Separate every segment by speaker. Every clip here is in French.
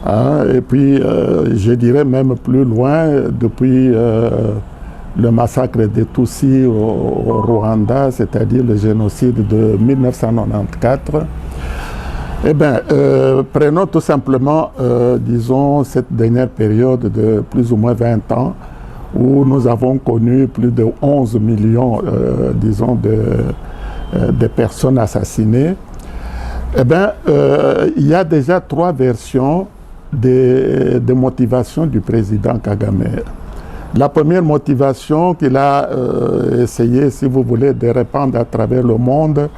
Speaker 1: Hein, et puis, je dirais même plus loin, depuis le massacre des Tutsis au Rwanda, c'est-à-dire le génocide de 1994. Eh bien, prenons tout simplement, disons, cette dernière période de plus ou moins 20 ans, où nous avons connu plus de 11 millions, disons, de personnes assassinées. Eh bien, il y a déjà 3 versions de motivation du président Kagame. La première motivation qu'il a essayé, si vous voulez, de répandre à travers le monde,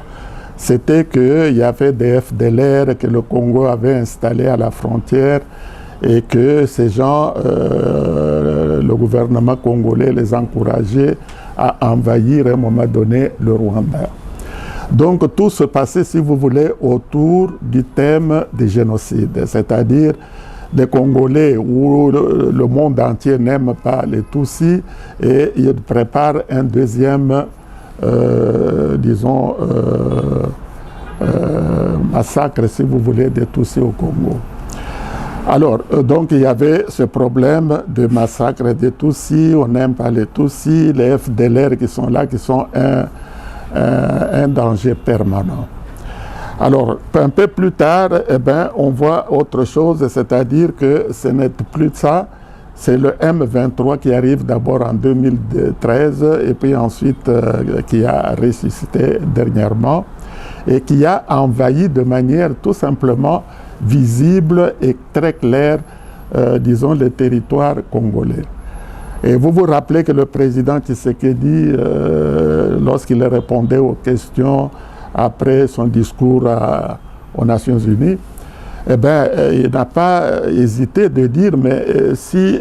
Speaker 1: c'était qu'il y avait des FDLR que le Congo avait installés à la frontière et que ces gens, le gouvernement congolais les encourageait à envahir à un moment donné le Rwanda. Donc tout se passait, si vous voulez, autour du thème du génocide, c'est-à-dire les Congolais où le monde entier n'aime pas les Tutsis et ils préparent un deuxième, disons, massacre, si vous voulez, des Tutsis au Congo. Alors, donc il y avait ce problème de massacre des Tutsis, on n'aime pas les Tutsis, les FDLR qui sont là, qui sont un danger permanent. Alors, un peu plus tard, eh ben, on voit autre chose, c'est-à-dire que ce n'est plus ça, c'est le M23 qui arrive d'abord en 2013 et puis ensuite qui a ressuscité dernièrement et qui a envahi de manière tout simplement visible et très claire, disons, le territoire congolais. Et vous vous rappelez que le président Tshisekedi, lorsqu'il répondait aux questions après son discours aux Nations Unies, eh ben, il n'a pas hésité de dire, mais si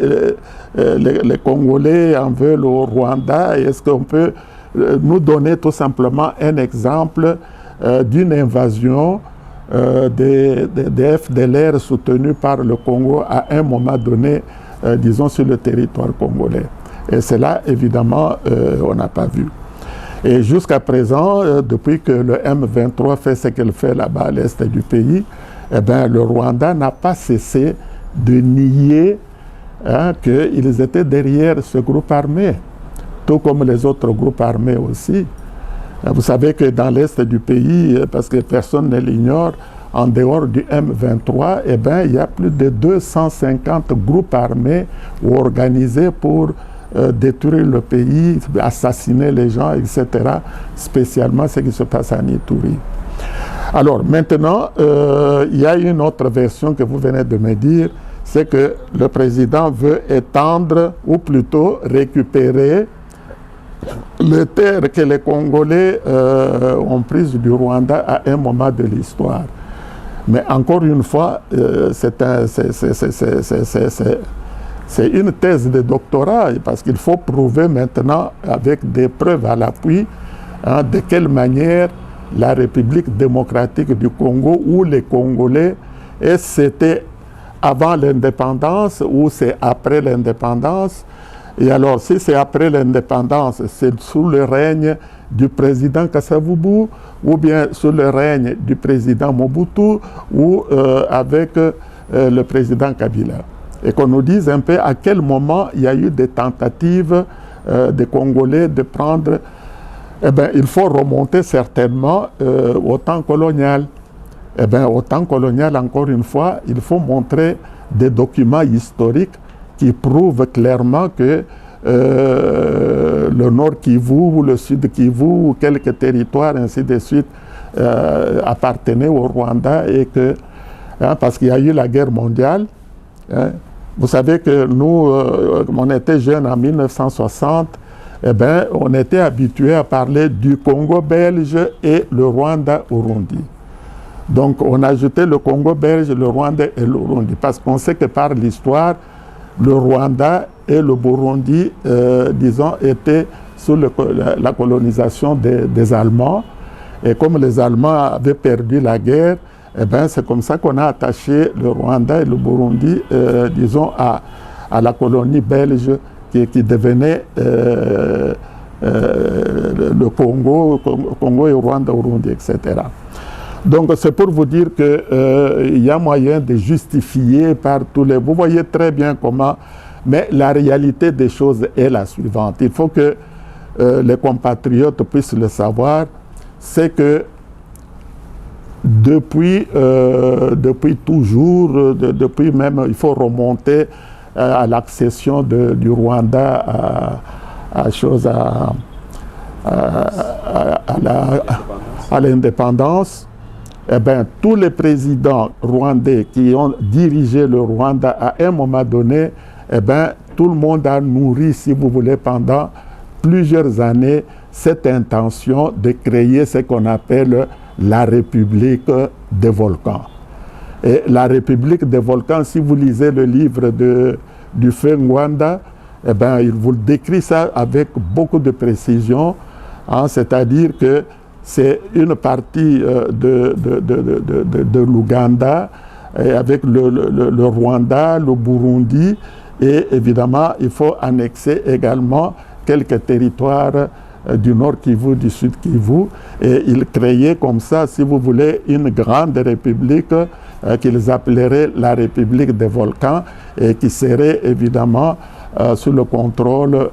Speaker 1: les Congolais en veulent au Rwanda, est-ce qu'on peut nous donner tout simplement un exemple d'une invasion des FDLR soutenus par le Congo à un moment donné, disons, sur le territoire congolais. Et cela, évidemment, on n'a pas vu. Et jusqu'à présent, depuis que le M23 fait ce qu'il fait là-bas à l'est du pays, eh bien, le Rwanda n'a pas cessé de nier qu'ils étaient derrière ce groupe armé, tout comme les autres groupes armés aussi. Vous savez que dans l'est du pays, parce que personne ne l'ignore, en dehors du M23, eh bien, il y a plus de 250 groupes armés organisés pour détruire le pays, assassiner les gens, etc., spécialement ce qui se passe en Ituri. Alors maintenant, il y a une autre version que vous venez de me dire, c'est que le président veut étendre, ou plutôt récupérer, les terres que les Congolais ont prises du Rwanda à un moment de l'histoire. Mais encore une fois, c'est une thèse de doctorat, parce qu'il faut prouver maintenant, avec des preuves à l'appui, de quelle manière la République démocratique du Congo, ou les Congolais, et c'était avant l'indépendance ou c'est après l'indépendance. Et alors, si c'est après l'indépendance, c'est sous le règne du président Kasavubu, ou bien sous le règne du président Mobutu, ou avec le président Kabila. Et qu'on nous dise un peu à quel moment il y a eu des tentatives des Congolais de prendre. Eh bien, il faut remonter certainement au temps colonial. Eh bien, au temps colonial, encore une fois, il faut montrer des documents historiques qui prouvent clairement que le Nord Kivu ou le Sud Kivu ou quelques territoires, ainsi de suite, appartenaient au Rwanda et que, parce qu'il y a eu la guerre mondiale, vous savez que nous, on était jeunes en 1960, eh bien, on était habitués à parler du Congo belge et le Rwanda-Urundi. Donc, on a ajouté le Congo belge, le Rwanda et l'Urundi, parce qu'on sait que par l'histoire, le Rwanda et le Burundi, disons, étaient sous la colonisation des Allemands. Et comme les Allemands avaient perdu la guerre, eh bien, c'est comme ça qu'on a attaché le Rwanda et le Burundi, disons, à la colonie belge qui devenait le Congo et Rwanda, Urundi, etc. Donc c'est pour vous dire qu'il y a moyen de justifier par tous les... Vous voyez très bien comment... Mais la réalité des choses est la suivante. Il faut que les compatriotes puissent le savoir. C'est que depuis toujours, depuis même, il faut remonter à l'accession du Rwanda à l'indépendance. Eh bien, tous les présidents rwandais qui ont dirigé le Rwanda à un moment donné, eh bien, tout le monde a nourri, si vous voulez, pendant plusieurs années, cette intention de créer ce qu'on appelle la République des volcans. Et la République des volcans, si vous lisez le livre du Feu Ngwanda, eh bien, il vous décrit ça avec beaucoup de précision, hein, c'est-à-dire que c'est une partie de l'Ouganda, avec le Rwanda, le Burundi, et évidemment, il faut annexer également quelques territoires du Nord Kivu, du Sud Kivu, et ils créaient comme ça, si vous voulez, une grande république qu'ils appelleraient la République des volcans, et qui serait évidemment sous le contrôle,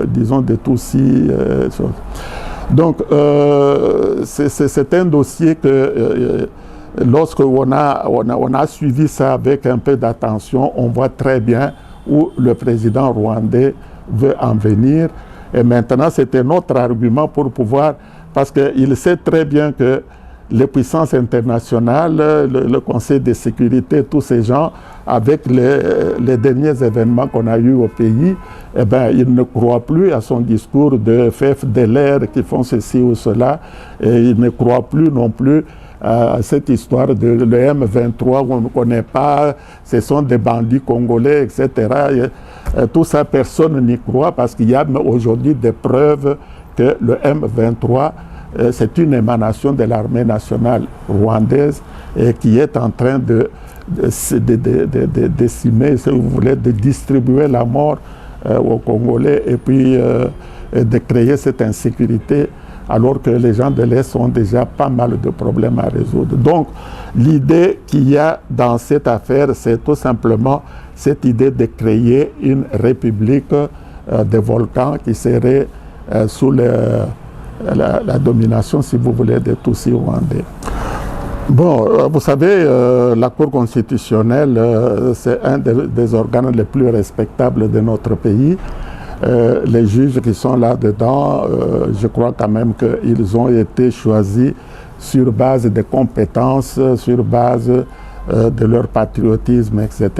Speaker 1: disons, de Tutsis. Donc, c'est un dossier que, lorsqu'on a suivi ça avec un peu d'attention, on voit très bien où le président rwandais veut en venir. Et maintenant, c'est un autre argument pour pouvoir, parce qu'il sait très bien que les puissances internationales, le Conseil de sécurité, tous ces gens, avec les derniers événements qu'on a eus au pays, eh bien, ils ne croient plus à son discours de FDLR qui font ceci ou cela, et ils ne croient plus non plus à cette histoire de le M23 qu'on ne connaît pas, ce sont des bandits congolais, etc. Et tout ça, personne n'y croit parce qu'il y a aujourd'hui des preuves que le M23 c'est une émanation de l'armée nationale rwandaise et qui est en train de décimer, si vous voulez, de distribuer la mort aux Congolais et puis de créer cette insécurité alors que les gens de l'Est ont déjà pas mal de problèmes à résoudre. Donc, l'idée qu'il y a dans cette affaire, c'est tout simplement cette idée de créer une république des volcans qui serait sous la domination, si vous voulez, des Tutsis rwandais. Bon, vous savez, la Cour constitutionnelle, c'est un des organes les plus respectables de notre pays. Les juges qui sont là-dedans, je crois quand même qu'ils ont été choisis sur base de compétences, sur base de leur patriotisme, etc.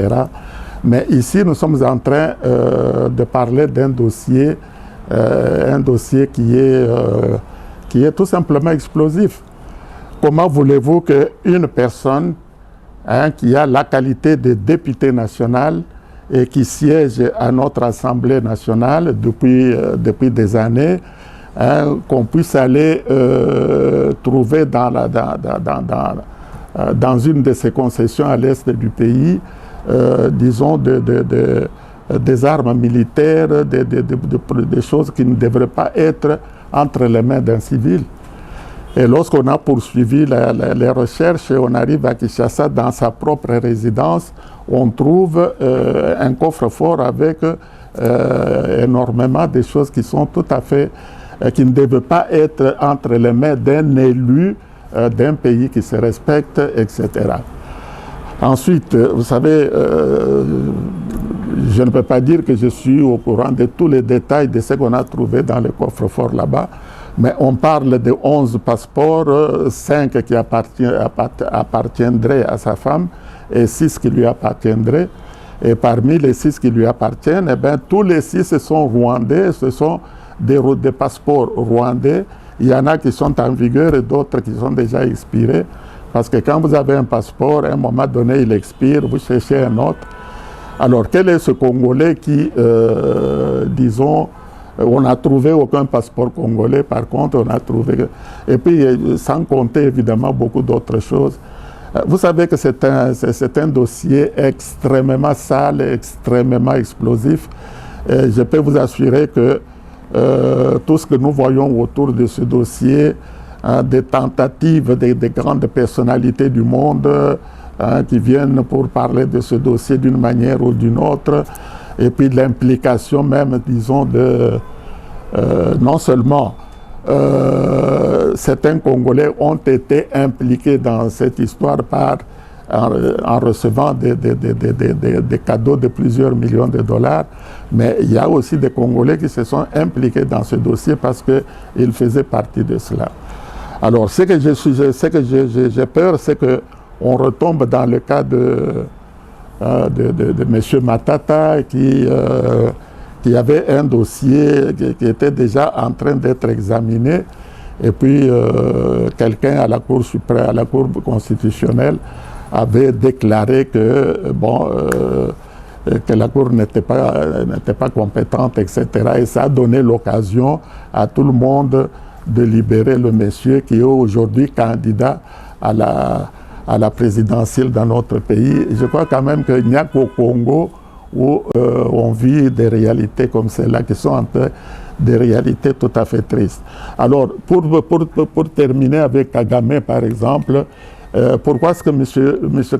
Speaker 1: Mais ici, nous sommes en train de parler d'un dossier qui est tout simplement explosif. Comment voulez-vous qu'une personne qui a la qualité de député national et qui siège à notre Assemblée nationale depuis des années, qu'on puisse aller trouver dans une de ces concessions à l'est du pays, disons, des armes militaires, des choses qui ne devraient pas être entre les mains d'un civil. Et lorsqu'on a poursuivi les recherches, on arrive à Kinshasa, dans sa propre résidence, on trouve un coffre-fort avec énormément de choses qui sont tout à fait, qui ne devaient pas être entre les mains d'un élu d'un pays qui se respecte, etc. Ensuite, vous savez, je ne peux pas dire que je suis au courant de tous les détails de ce qu'on a trouvé dans le coffre-fort là-bas, mais on parle de 11 passeports, 5 qui appartiendraient à sa femme et 6 qui lui appartiendraient. Et parmi les 6 qui lui appartiennent, eh bien, tous les 6 sont rwandais, ce sont des passeports rwandais. Il y en a qui sont en vigueur et d'autres qui sont déjà expirés. Parce que quand vous avez un passeport, à un moment donné, il expire, vous cherchez un autre. Alors, quel est ce Congolais qui, disons, on n'a trouvé aucun passeport congolais, par contre, on a trouvé... Et puis, sans compter, évidemment, beaucoup d'autres choses. Vous savez que c'est un dossier extrêmement sale, extrêmement explosif. Et je peux vous assurer que tout ce que nous voyons autour de ce dossier, des tentatives des grandes personnalités du monde qui viennent pour parler de ce dossier d'une manière ou d'une autre, et puis l'implication même, disons, de non seulement certains Congolais ont été impliqués dans cette histoire en recevant des cadeaux de plusieurs millions de dollars, mais il y a aussi des Congolais qui se sont impliqués dans ce dossier parce qu'ils faisaient partie de cela. Alors, ce que j'ai peur, c'est qu'on retombe dans le cas de M. Matata qui avait un dossier qui était déjà en train d'être examiné, et puis quelqu'un à la Cour suprême, à la Cour constitutionnelle, avait déclaré que la Cour n'était pas compétente, etc. Et ça a donné l'occasion à tout le monde de libérer le monsieur qui est aujourd'hui candidat à la présidentielle dans notre pays. Je crois quand même qu'il n'y a qu'au Congo où on vit des réalités comme celle-là, qui sont un peu des réalités tout à fait tristes. Alors, pour terminer avec Kagame, par exemple, pourquoi est-ce que M.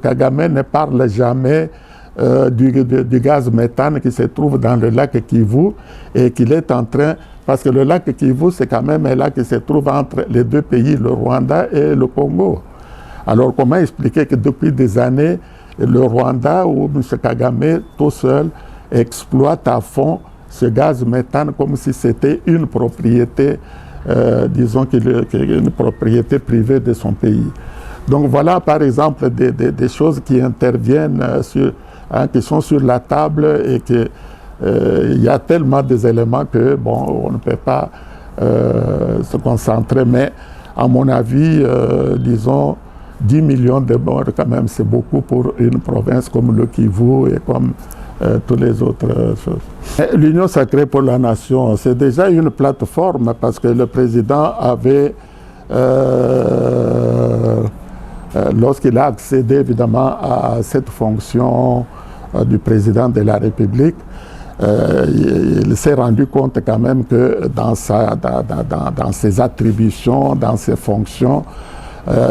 Speaker 1: Kagame ne parle jamais du gaz méthane qui se trouve dans le lac Kivu et qu'il est en train... Parce que le lac Kivu, c'est quand même un lac qui se trouve entre les deux pays, le Rwanda et le Congo. Alors, comment expliquer que depuis des années, le Rwanda ou M. Kagame, tout seul, exploite à fond ce gaz méthane comme si c'était une propriété, disons, une propriété privée de son pays. Donc voilà, par exemple, des choses qui interviennent, qui sont sur la table et que il y a tellement des éléments que, bon, on ne peut pas se concentrer. Mais à mon avis, disons, 10 millions de morts, quand même, c'est beaucoup pour une province comme le Kivu et comme toutes les autres choses. L'Union sacrée pour la nation, c'est déjà une plateforme parce que le président avait, lorsqu'il a accédé évidemment à cette fonction du président de la République, il s'est rendu compte quand même que dans ses attributions, dans ses fonctions,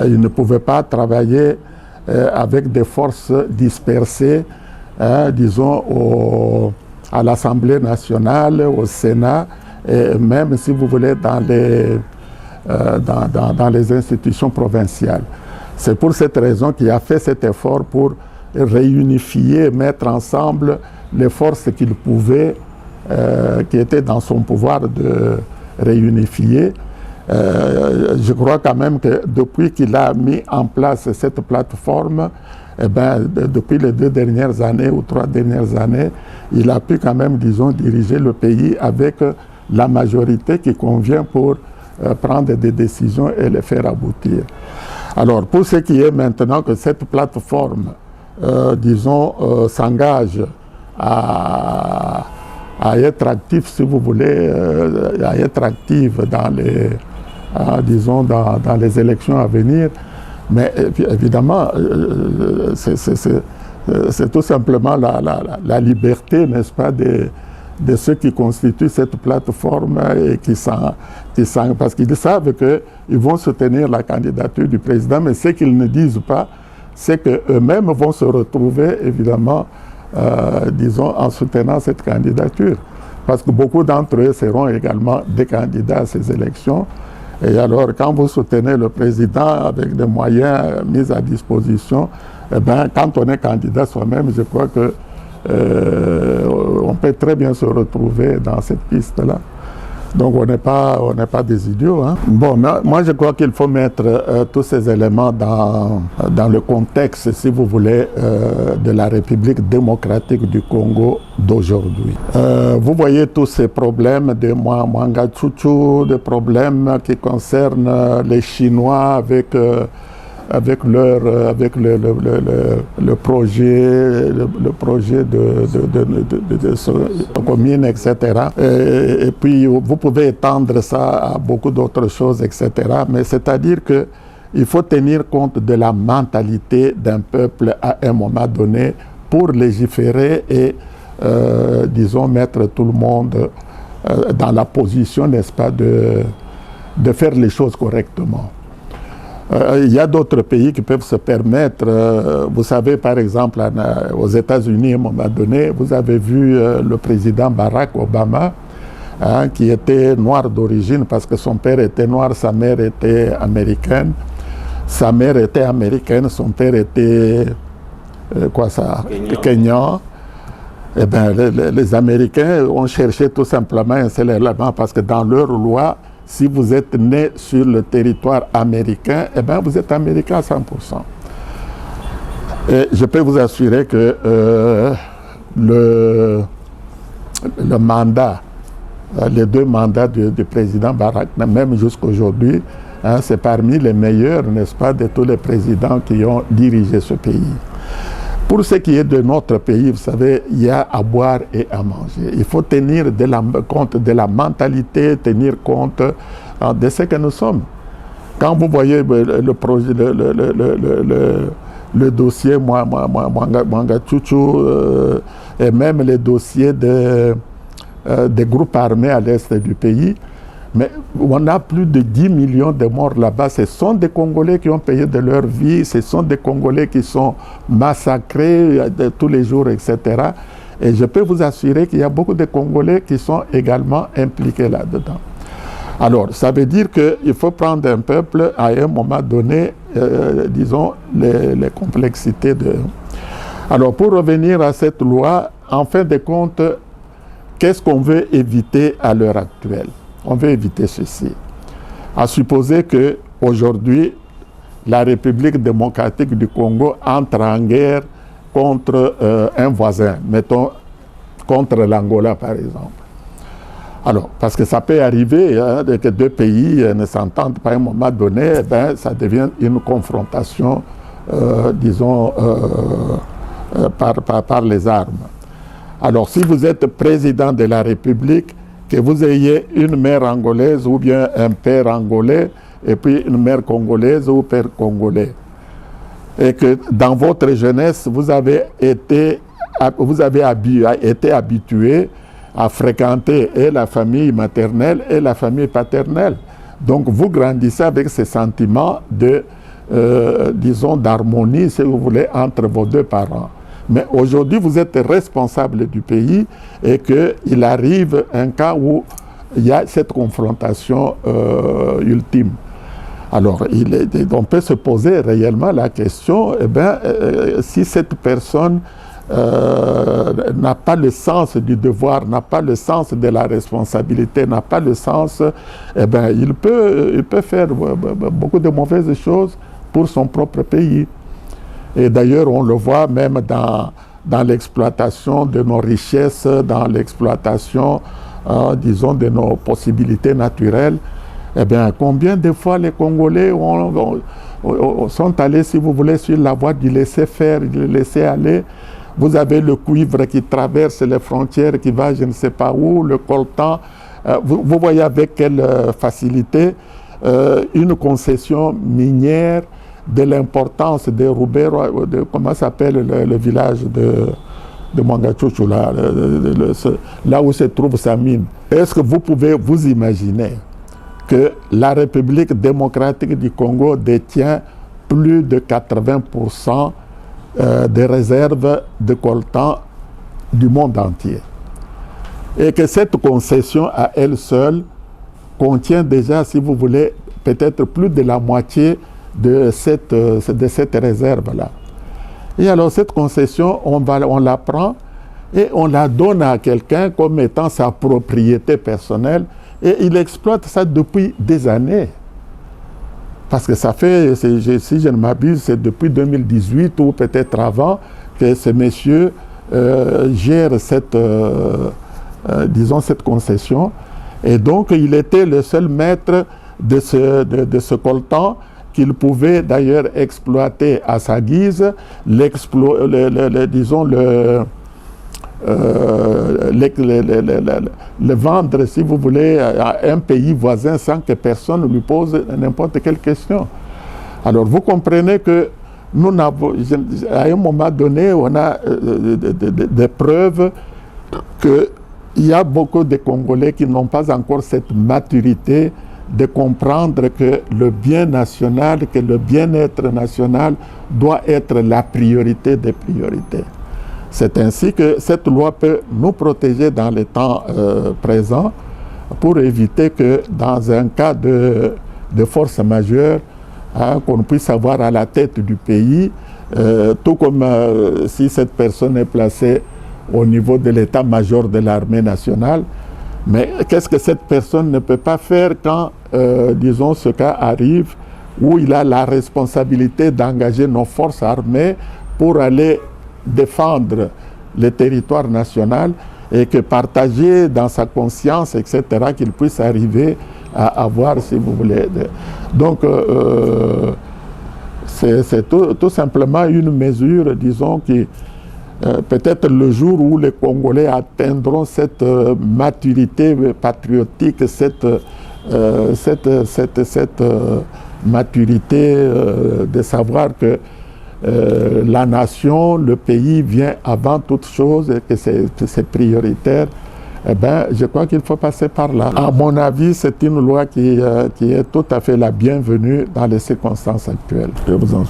Speaker 1: il ne pouvait pas travailler avec des forces dispersées, disons, à l'Assemblée nationale, au Sénat, et même, si vous voulez, dans les institutions provinciales. C'est pour cette raison qu'il a fait cet effort pour réunifier, mettre ensemble les forces qu'il pouvait, qui étaient dans son pouvoir de réunifier. Je crois quand même que depuis qu'il a mis en place cette plateforme, depuis les 2 dernières années ou 3 dernières années, il a pu quand même, disons, diriger le pays avec la majorité qui convient pour prendre des décisions et les faire aboutir. Alors, pour ce qui est maintenant que cette plateforme, disons, s'engage à être active, si vous voulez, à être active dans les, disons, dans les élections à venir. Mais évidemment, c'est tout simplement la liberté, n'est-ce pas, de ceux qui constituent cette plateforme et parce qu'ils savent qu'ils vont soutenir la candidature du président, mais ce qu'ils ne disent pas, c'est qu'eux-mêmes vont se retrouver, évidemment, disons, en soutenant cette candidature. Parce que beaucoup d'entre eux seront également des candidats à ces élections. Et alors, quand vous soutenez le président avec des moyens mis à disposition, eh bien, quand on est candidat soi-même, je crois que on peut très bien se retrouver dans cette piste-là. Donc on n'est pas des idiots. Hein. Bon, moi je crois qu'il faut mettre tous ces éléments dans le contexte, si vous voulez, de la République démocratique du Congo d'aujourd'hui. Vous voyez tous ces problèmes de Mwanga Tchouchou, des problèmes qui concernent les Chinois avec le projet de commune, etc. Et puis vous pouvez étendre ça à beaucoup d'autres choses, etc. Mais c'est-à-dire qu'il faut tenir compte de la mentalité d'un peuple à un moment donné pour légiférer et, disons, mettre tout le monde dans la position, n'est-ce pas, de faire les choses correctement. Il y a d'autres pays qui peuvent se permettre, vous savez par exemple aux États-Unis à un moment donné, vous avez vu le président Barack Obama, qui était noir d'origine parce que son père était noir, sa mère était américaine. Sa mère était américaine, son père était Kenyan. Eh bien, les Américains ont cherché tout simplement un seul élément parce que dans leur loi, si vous êtes né sur le territoire américain, eh bien, vous êtes américain à 100%. Et je peux vous assurer que le mandat, les 2 mandats du président Barack, même jusqu'aujourd'hui, c'est parmi les meilleurs, n'est-ce pas, de tous les présidents qui ont dirigé ce pays. Pour ce qui est de notre pays, vous savez, il y a à boire et à manger. Il faut tenir compte de la mentalité, tenir compte de ce que nous sommes. Quand vous voyez le projet, le dossier Mwangachuchu et même les dossiers des groupes armés à l'est du pays, mais on a plus de 10 millions de morts là-bas. Ce sont des Congolais qui ont payé de leur vie, ce sont des Congolais qui sont massacrés tous les jours, etc. Et je peux vous assurer qu'il y a beaucoup de Congolais qui sont également impliqués là-dedans. Alors, ça veut dire qu'il faut prendre un peuple à un moment donné, disons, les complexités de... Alors, pour revenir à cette loi, en fin de compte, qu'est-ce qu'on veut éviter à l'heure actuelle? On veut éviter ceci. À supposer qu'aujourd'hui, la République démocratique du Congo entre en guerre contre un voisin, mettons contre l'Angola par exemple. Alors, parce que ça peut arriver que 2 pays ne s'entendent pas à un moment donné, eh bien, ça devient une confrontation, disons, par les armes. Alors, si vous êtes président de la République, que vous ayez une mère angolaise ou bien un père angolais et puis une mère congolaise ou père congolais. Et que dans votre jeunesse, vous avez été habitué à fréquenter et la famille maternelle et la famille paternelle. Donc vous grandissez avec ces sentiments de, disons, d'harmonie, si vous voulez, entre vos 2 parents. Mais aujourd'hui, vous êtes responsable du pays et qu'il arrive un cas où il y a cette confrontation ultime. Alors, on peut se poser réellement la question, eh bien, si cette personne n'a pas le sens du devoir, n'a pas le sens de la responsabilité, n'a pas le sens, eh bien, il peut faire beaucoup de mauvaises choses pour son propre pays. Et d'ailleurs, on le voit même dans l'exploitation de nos richesses, dans l'exploitation, disons, de nos possibilités naturelles. Eh bien, combien de fois les Congolais sont allés, si vous voulez, sur la voie du laisser-faire, du laisser-aller. Vous avez le cuivre qui traverse les frontières, qui va je ne sais pas où, le coltan. Vous voyez avec quelle facilité une concession minière de l'importance de Roubero, comment s'appelle le village de Mwangachuchu, là où se trouve sa mine. Est-ce que vous pouvez vous imaginer que la République démocratique du Congo détient plus de 80% des réserves de coltan du monde entier? Et que cette concession à elle seule contient déjà, si vous voulez, peut-être plus de la moitié de cette réserve-là. Et alors cette concession, on la prend et on la donne à quelqu'un comme étant sa propriété personnelle et il exploite ça depuis des années. Parce que ça fait, si je ne m'abuse, c'est depuis 2018 ou peut-être avant que ce monsieur gère disons cette concession. Et donc il était le seul maître de ce coltan qu'il pouvait d'ailleurs exploiter à sa guise, le vendre, si vous voulez, à un pays voisin sans que personne ne lui pose n'importe quelle question. Alors vous comprenez que nous n'avons, à un moment donné, on a des preuves qu'il y a beaucoup de Congolais qui n'ont pas encore cette maturité de comprendre que le bien national, que le bien-être national doit être la priorité des priorités. C'est ainsi que cette loi peut nous protéger dans les temps présents pour éviter que dans un cas de force majeure, qu'on puisse avoir à la tête du pays, tout comme si cette personne est placée au niveau de l'état-major de l'armée nationale. Mais qu'est-ce que cette personne ne peut pas faire quand, disons, ce cas arrive où il a la responsabilité d'engager nos forces armées pour aller défendre le territoire national et que partager dans sa conscience, etc., qu'il puisse arriver à avoir, si vous voulez. Donc, c'est tout simplement une mesure, disons, qui peut-être le jour où les Congolais atteindront cette maturité patriotique, cette maturité de savoir que la nation, le pays vient avant toute chose et que c'est prioritaire, eh bien, je crois qu'il faut passer par là. À mon avis, c'est une loi qui est tout à fait la bienvenue dans les circonstances actuelles. Je vous en